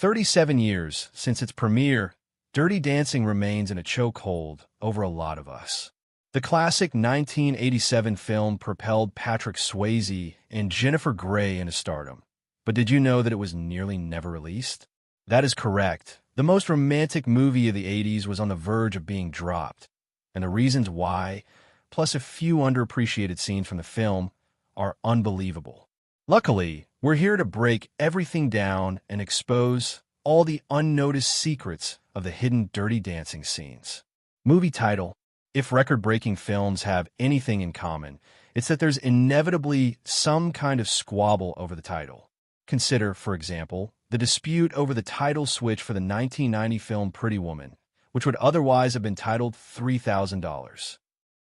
37 years since its premiere, Dirty Dancing remains in a chokehold over a lot of us. The classic 1987 film propelled Patrick Swayze and Jennifer Grey into stardom. But did you know that it was nearly never released? That is correct. The most romantic movie of the 80s was on the verge of being dropped. And the reasons why, plus a few underappreciated scenes from the film, are unbelievable. Luckily, we're here to break everything down and expose all the unnoticed secrets of the hidden Dirty Dancing scenes. Movie title: if record-breaking films have anything in common, it's that there's inevitably some kind of squabble over the title. Consider, for example, the dispute over the title switch for the 1990 film Pretty Woman, which would otherwise have been titled $3,000.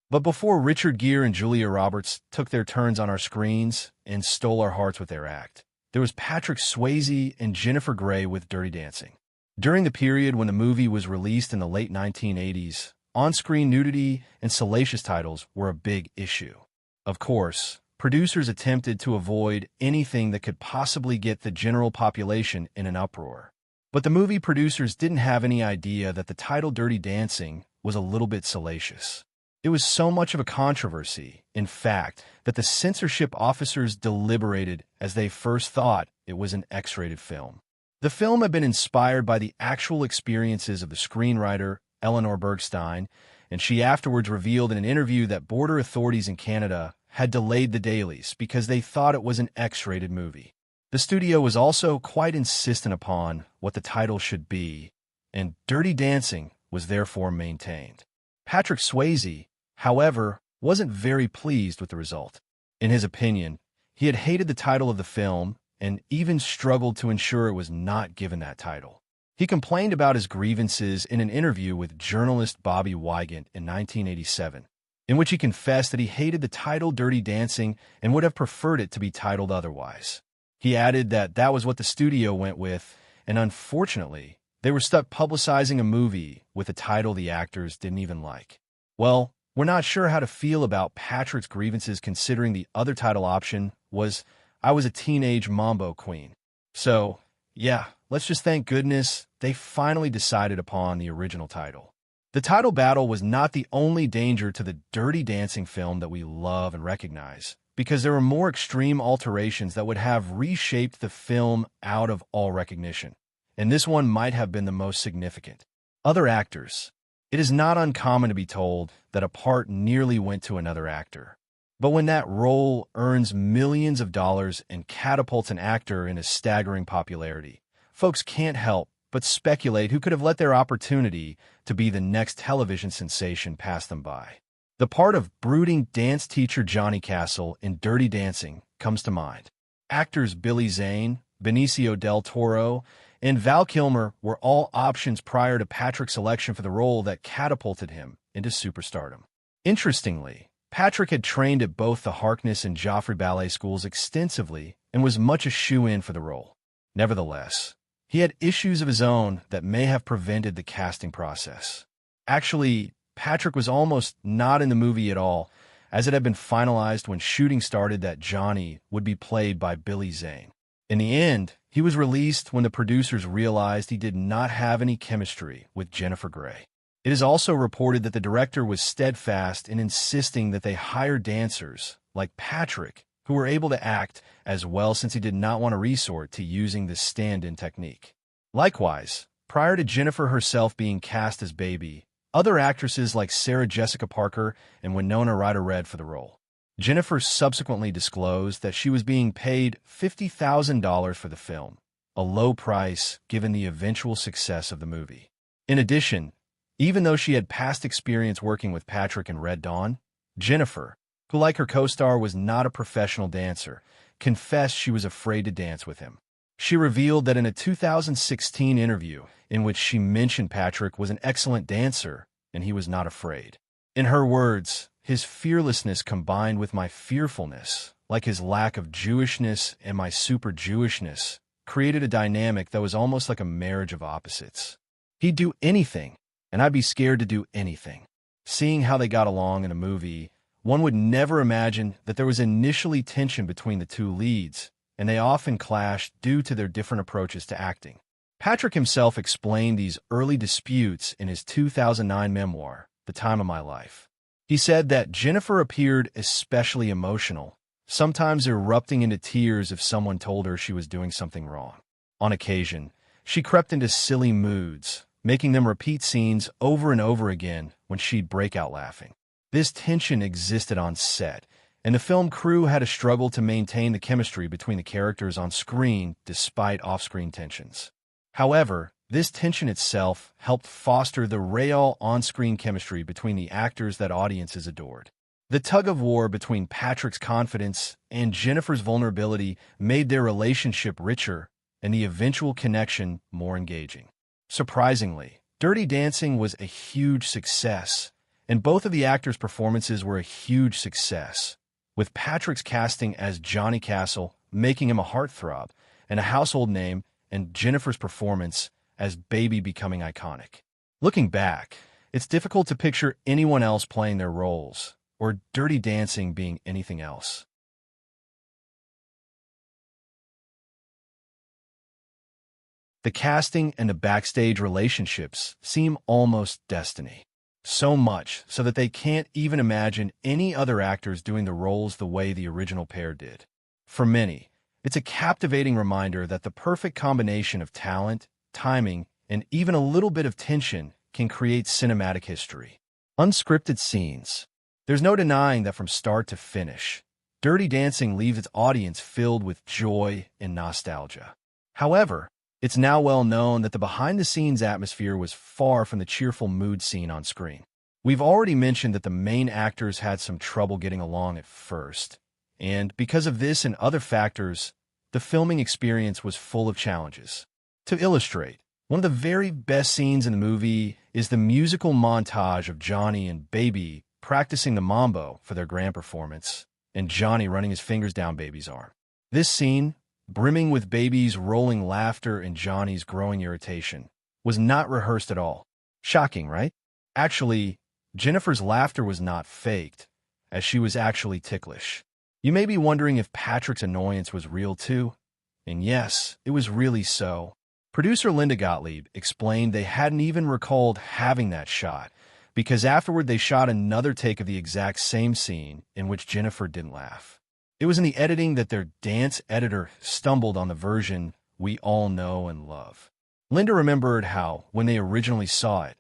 But before Richard Gere and Julia Roberts took their turns on our screens and stole our hearts with their act, there was Patrick Swayze and Jennifer Grey with Dirty Dancing. During the period when the movie was released in the late 1980s, on-screen nudity and salacious titles were a big issue. Of course, producers attempted to avoid anything that could possibly get the general population in an uproar. But the movie producers didn't have any idea that the title Dirty Dancing was a little bit salacious. It was so much of a controversy, in fact, that the censorship officers deliberated as they first thought it was an X-rated film. The film had been inspired by the actual experiences of the screenwriter Eleanor Bergstein, and she afterwards revealed in an interview that border authorities in Canada had delayed the dailies because they thought it was an X-rated movie. The studio was also quite insistent upon what the title should be, and Dirty Dancing was therefore maintained. Patrick Swayze, however, wasn't very pleased with the result. In his opinion, he had hated the title of the film and even struggled to ensure it was not given that title. He complained about his grievances in an interview with journalist Bobby Wygant in 1987, in which he confessed that he hated the title Dirty Dancing and would have preferred it to be titled otherwise. He added that that was what the studio went with, and unfortunately, they were stuck publicizing a movie with a title the actors didn't even like. Well, we're not sure how to feel about Patrick's grievances considering the other title option was I Was a Teenage Mambo Queen. So, yeah, let's just thank goodness they finally decided upon the original title. The title battle was not the only danger to the Dirty Dancing film that we love and recognize, because there were more extreme alterations that would have reshaped the film out of all recognition. And this one might have been the most significant. Other actors. It is not uncommon to be told that a part nearly went to another actor. But when that role earns millions of dollars and catapults an actor into staggering popularity, folks can't help but speculate who could have let their opportunity to be the next television sensation pass them by. The part of brooding dance teacher Johnny Castle in Dirty Dancing comes to mind. Actors Billy Zane, Benicio del Toro, and Val Kilmer were all options prior to Patrick's selection for the role that catapulted him into superstardom. Interestingly, Patrick had trained at both the Harkness and Joffrey Ballet schools extensively and was much a shoo-in for the role. Nevertheless, he had issues of his own that may have prevented the casting process. Actually, Patrick was almost not in the movie at all, as it had been finalized when shooting started that Johnny would be played by Billy Zane. In the end, he was released when the producers realized he did not have any chemistry with Jennifer Grey. It is also reported that the director was steadfast in insisting that they hire dancers like Patrick, who were able to act as well since he did not want to resort to using the stand-in technique. Likewise, prior to Jennifer herself being cast as Baby, other actresses like Sarah Jessica Parker and Winona Ryder read for the role. Jennifer subsequently disclosed that she was being paid $50,000 for the film, a low price given the eventual success of the movie. In addition, even though she had past experience working with Patrick in Red Dawn, Jennifer, who like her co-star was not a professional dancer, confessed she was afraid to dance with him. She revealed that in a 2016 interview in which she mentioned Patrick was an excellent dancer and he was not afraid. In her words, his fearlessness combined with my fearfulness, like his lack of Jewishness and my super Jewishness, created a dynamic that was almost like a marriage of opposites. He'd do anything, and I'd be scared to do anything. Seeing how they got along in a movie, one would never imagine that there was initially tension between the two leads, and they often clashed due to their different approaches to acting. Patrick himself explained these early disputes in his 2009 memoir, The Time of My Life. He said that Jennifer appeared especially emotional, sometimes erupting into tears if someone told her she was doing something wrong. On occasion, she crept into silly moods, making them repeat scenes over and over again when she'd break out laughing. This tension existed on set, and the film crew had to struggle to maintain the chemistry between the characters on screen despite off-screen tensions. However, this tension itself helped foster the real on-screen chemistry between the actors that audiences adored. The tug-of-war between Patrick's confidence and Jennifer's vulnerability made their relationship richer and the eventual connection more engaging. Surprisingly, Dirty Dancing was a huge success, and both of the actors' performances were a huge success, with Patrick's casting as Johnny Castle making him a heartthrob and a household name, and Jennifer's performance as Baby becoming iconic. Looking back, it's difficult to picture anyone else playing their roles, or Dirty Dancing being anything else. The casting and the backstage relationships seem almost destiny. So much so that they can't even imagine any other actors doing the roles the way the original pair did. For many, it's a captivating reminder that the perfect combination of talent, timing, and even a little bit of tension can create cinematic history. Unscripted scenes. There's no denying that from start to finish, Dirty Dancing leaves its audience filled with joy and nostalgia. However, it's now well known that the behind-the-scenes atmosphere was far from the cheerful mood seen on screen. We've already mentioned that the main actors had some trouble getting along at first, and because of this and other factors, the filming experience was full of challenges. To illustrate, one of the very best scenes in the movie is the musical montage of Johnny and Baby practicing the mambo for their grand performance, and Johnny running his fingers down Baby's arm. This scene, brimming with Baby's rolling laughter and Johnny's growing irritation, was not rehearsed at all. Shocking, right? Actually, Jennifer's laughter was not faked, as she was actually ticklish. You may be wondering if Patrick's annoyance was real too, and yes, it was really so. Producer Linda Gottlieb explained they hadn't even recalled having that shot, because afterward they shot another take of the exact same scene in which Jennifer didn't laugh. It was in the editing that their dance editor stumbled on the version we all know and love. Linda remembered how, when they originally saw it,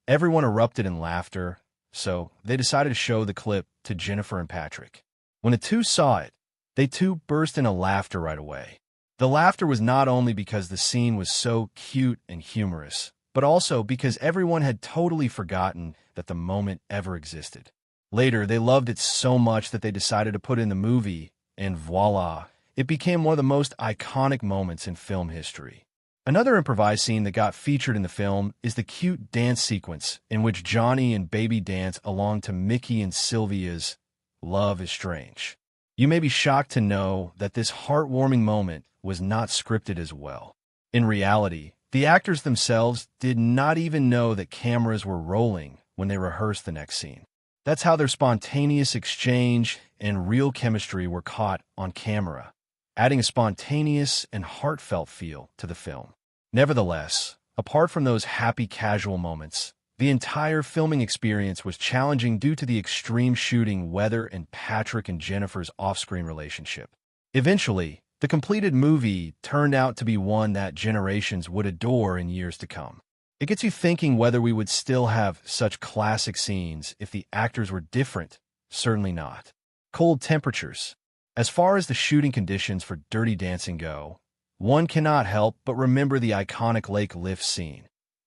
everyone erupted in laughter, so they decided to show the clip to Jennifer and Patrick. When the two saw it, they too burst into laughter right away. The laughter was not only because the scene was so cute and humorous, but also because everyone had totally forgotten that the moment ever existed. Later, they loved it so much that they decided to put it in the movie, and voila, it became one of the most iconic moments in film history. Another improvised scene that got featured in the film is the cute dance sequence in which Johnny and Baby dance along to Mickey and Sylvia's Love is Strange. You may be shocked to know that this heartwarming moment was not scripted as well. In reality, the actors themselves did not even know that cameras were rolling when they rehearsed the next scene. That's how their spontaneous exchange and real chemistry were caught on camera, adding a spontaneous and heartfelt feel to the film. Nevertheless, apart from those happy casual moments, the entire filming experience was challenging due to the extreme shooting weather and Patrick and Jennifer's off-screen relationship. Eventually, the completed movie turned out to be one that generations would adore in years to come. It gets you thinking whether we would still have such classic scenes if the actors were different. Certainly not. Cold temperatures. As far as the shooting conditions for Dirty Dancing go, one cannot help but remember the iconic lake lift scene,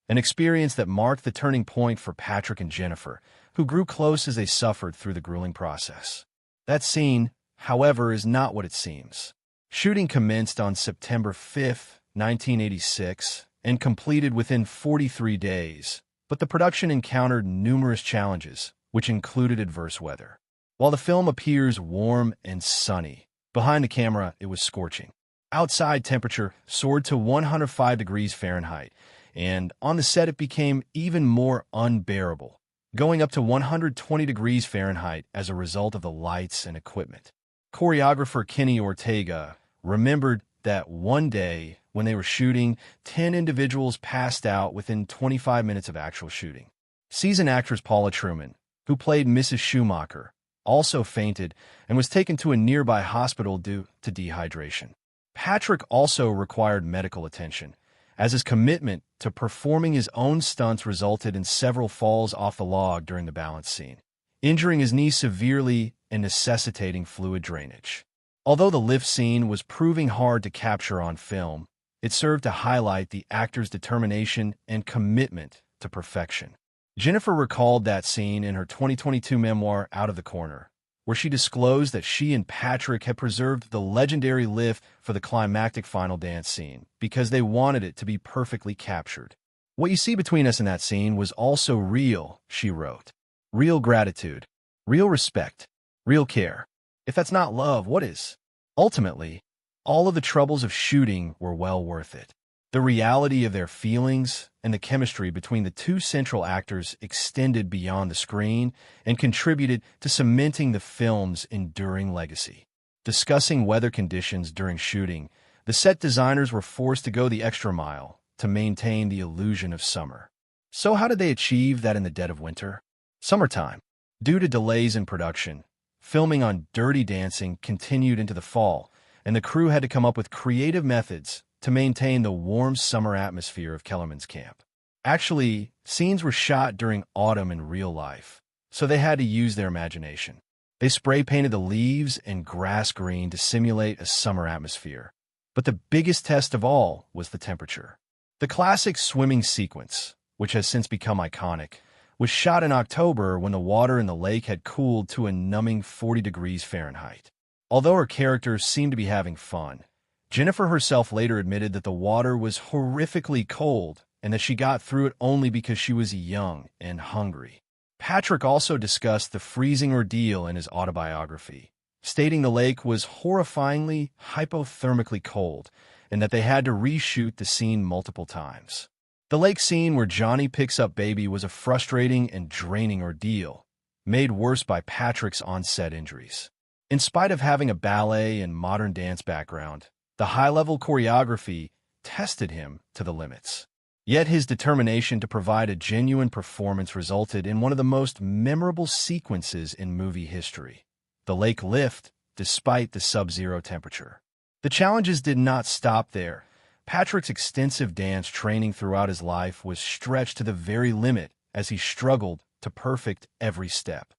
an experience that marked the turning point for Patrick and Jennifer, who grew close as they suffered through the grueling process. That scene, however, is not what it seems. Shooting commenced on September 5, 1986, and completed within 43 days, but the production encountered numerous challenges, which included adverse weather. While the film appears warm and sunny, behind the camera it was scorching. Outside temperature soared to 105 degrees Fahrenheit, and on the set it became even more unbearable, going up to 120 degrees Fahrenheit as a result of the lights and equipment. Choreographer Kenny Ortega remembered that one day, when they were shooting, 10 individuals passed out within 25 minutes of actual shooting. Seasoned actress Paula Truman, who played Mrs. Schumacher, also fainted and was taken to a nearby hospital due to dehydration. Patrick also required medical attention, as his commitment to performing his own stunts resulted in several falls off the log during the balance scene, injuring his knee severely and necessitating fluid drainage. Although the lift scene was proving hard to capture on film, it served to highlight the actor's determination and commitment to perfection. Jennifer recalled that scene in her 2022 memoir, Out of the Corner, where she disclosed that she and Patrick had preserved the legendary lift for the climactic final dance scene because they wanted it to be perfectly captured. "What you see between us in that scene was also real," she wrote. "Real gratitude, real respect, real care. If that's not love, what is?" Ultimately, all of the troubles of shooting were well worth it. The reality of their feelings and the chemistry between the two central actors extended beyond the screen and contributed to cementing the film's enduring legacy. Discussing weather conditions during shooting, the set designers were forced to go the extra mile to maintain the illusion of summer. So how did they achieve that in the dead of winter? Summertime. Due to delays in production, filming on Dirty Dancing continued into the fall, and the crew had to come up with creative methods to maintain the warm summer atmosphere of Kellerman's camp. Actually, scenes were shot during autumn in real life, so they had to use their imagination. They spray-painted the leaves and grass green to simulate a summer atmosphere. But the biggest test of all was the temperature. The classic swimming sequence, which has since become iconic, was shot in October when the water in the lake had cooled to a numbing 40 degrees Fahrenheit. Although her characters seemed to be having fun, Jennifer herself later admitted that the water was horrifically cold and that she got through it only because she was young and hungry. Patrick also discussed the freezing ordeal in his autobiography, stating the lake was horrifyingly hypothermically cold and that they had to reshoot the scene multiple times. The lake scene where Johnny picks up Baby was a frustrating and draining ordeal, made worse by Patrick's on-set injuries. In spite of having a ballet and modern dance background, the high-level choreography tested him to the limits. Yet his determination to provide a genuine performance resulted in one of the most memorable sequences in movie history, the lake lift, despite the sub-zero temperature. The challenges did not stop there. Patrick's extensive dance training throughout his life was stretched to the very limit as he struggled to perfect every step.